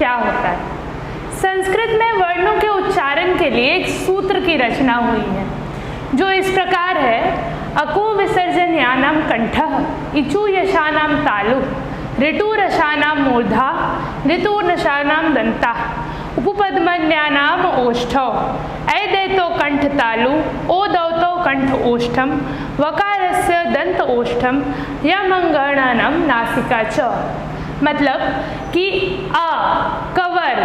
क्या होता है? संस्कृत में वर्णों के उच्चारण के लिए एक सूत्र की रचना हुई है जो इस प्रकार है: अको विसर्जन्यानां कंठः, इचु यशानां तालु, ऋटुरशानां मूर्धा, ऋतुर्नशानां दन्ता, उपपद्मन्यानाम ओष्ठौ, ऐदैतो कंठ तालु, ओदौतो कंठ ओष्ठम, वकारस्य दंत ओष्ठम, यमंगणानम नासिका च। मतलब कि अ, कवर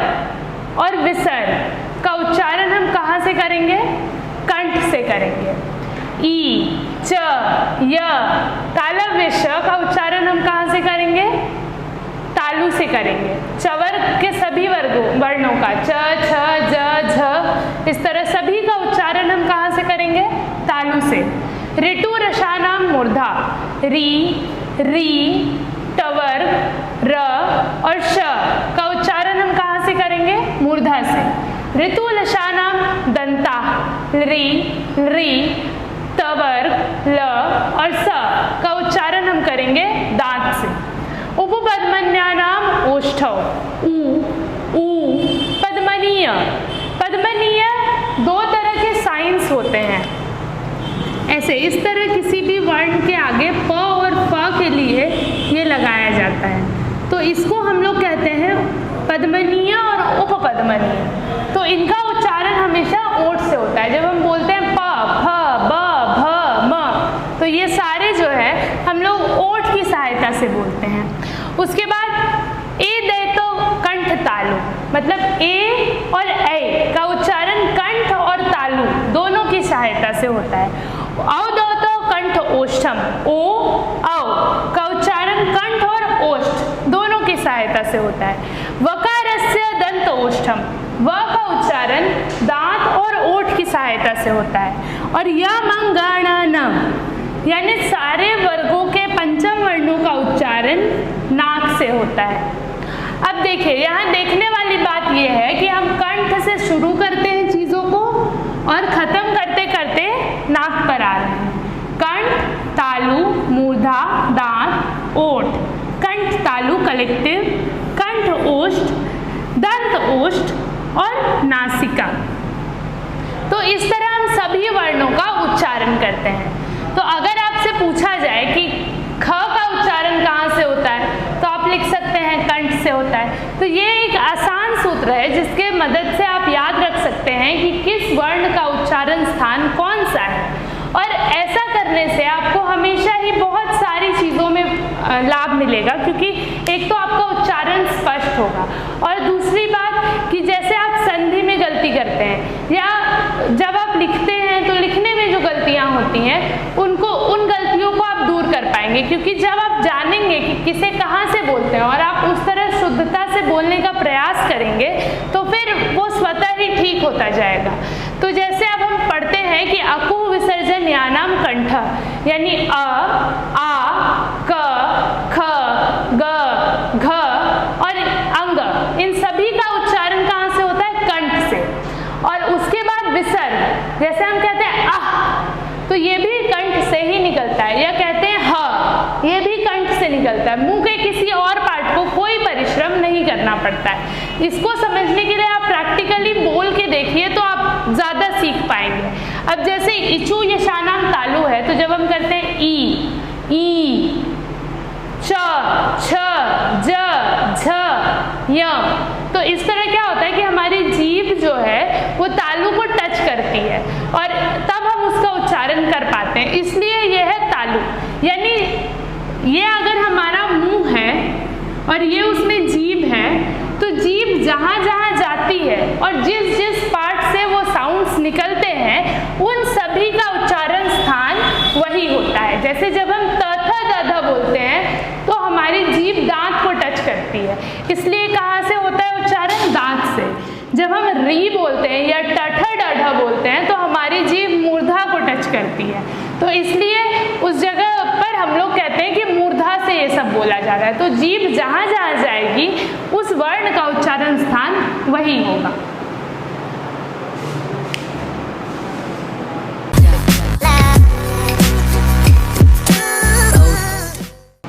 और विसर्ग का उच्चारण हम कहाँ से करेंगे? कंठ से करेंगे। ई, च, य, तालव्य श का उच्चारण हम कहाँ से करेंगे? तालु से करेंगे। चवर के सभी वर्णों का च, छ, ज, झ, इस तरह सभी का उच्चारण हम कहाँ से करेंगे? तालु से। ऋटु रसानाम मूर्धा, री, री, टवर, र और श का उच्चारण हम कहाँ से करेंगे? मूर्धा से। ऋतु लशानाम दंता, री, री, तवर, ल और स का उच्चारण हम करेंगे दांत से। उपपद्मन्यानाम ओष्ठौ, ऊ, ऊ, पद्मनीय। पद्मनीय दो तरह के साइंस होते हैं। ऐसे इस तरह किसी भी वर्ण के आगे प और फ के लिए ये लगाया जाता है, तो इसको हम लोग कहते हैं पद्मनीय और उपपद्मनीय। तो इनका उच्चारण हमेशा ओठ से होता है। जब हम बोलते हैं प, फ, ब, भ, म, तो ये सारे जो है हम लोग ओठ की सहायता से बोलते हैं। उसके बाद ए दैतो कंठ तालु, मतलब ए और ऐ का उच्चारण कंठ और तालु दोनों की सहायता से होता है। औदौतो कंठ ओष्ठम, ओ, औ का उच्चारण कंठ और ओष्ठ दोनों की सहायता से होता है। वकारस्य दंत ओष्ठम, व का उच्चारण दांत और ओठ की सहायता से होता है। और यमंगणानम यानी सारे वर्गों के पंचम वर्णों का उच्चारण नाक से होता है। अब देखिए, यहाँ देखने वाली बात यह है कि हम कंठ से शुरू करते हैं चीजों को और खत्म करते करते नाक पर आ रहे हैं। कंठ, तालु, मूर्धा, दांत, ओठ। कंठ तालु कलेक्टिव, कंठ ओष्ठ, दंत ओष्ठ और नासिका। तो इस तरह हम सभी वर्णों का उच्चारण करते हैं। तो अगर आपसे पूछा जाए कि ख का उच्चारण कहाँ से होता है, तो आप लिख सकते हैं कंठ से होता है। तो ये एक आसान सूत्र है जिसके मदद से आप याद रख सकते हैं कि किस वर्ण का उच्चारण स्थान कौन सा है। और ऐसा करने से आपको हमेशा ही बहुत सारी चीज़ों में लाभ मिलेगा, क्योंकि एक तो आपका उच्चारण स्पष्ट होगा और दूसरी बात कि जैसे आप संधि में गलती करते हैं या जब आप लिखते हैं तो लिखने में जो गलतियां होती हैं उन गलतियों को आप दूर कर पाएंगे, क्योंकि जब आप जानेंगे कि किसे कहाँ से बोलते हैं और आप उस तरह शुद्धता से बोलने का प्रयास करेंगे तो फिर वो स्वतः ही ठीक होता जाएगा। तो जैसे अब हम पढ़ते हैं कि अकु विसर्जन यानाम कंठ, यानी अ, आ, क, ख, ग, घ और अंग, इन सभी का उच्चारण कहाँ से होता है? कंठ से। और उसके बाद विसर्ग, जैसे हम कहते हैं आह, तो ये भी कंठ से ही निकलता है, या कहते हैं ह, ये भी कंठ से निकलता है। मुंह के किसी और पार्ट को कोई परिश्रम नहीं करना पड़ता है। इसको समझने के लिए आप प्रैक्टिकली बोल के देखिए तो आप ज्यादा सीख पाएंगे। अब जैसे इचु यशानाम तालु है, तो जब हम करते हैं ई, च, छ, ज, झ, य, तो इस तरह क्या होता है कि हमारी जीभ जो है वो तालु को टच करती है और तब हम उसका उच्चारण कर पाते हैं, इसलिए यह है तालु। यानी ये अगर हमारा मुंह है और ये उसमें जीभ है, तो जीभ जहाँ जहाँ जाती है और जिस जिस पार्ट से वो साउंड्स निकलते हैं उन सभी का उच्चारण स्थान वही होता है। जैसे जब हम त, थ, द, ध बोलते हैं तो हमारी जीभ दांत को टच करती है, इसलिए कहाँ से होता है उच्चारण? दांत से। जब हम री बोलते हैं या ट, ठ, ड, ढ बोलते हैं तो हमारी जीभ मूर्धा को टच करती है, तो इसलिए उस जगह पर हम लोग कहते हैं कि मूर्धा से ये सब बोला जा रहा है। तो जीभ जहाँ जहाँ जाएगी उस वर्ण का उच्चारण स्थान वही होगा।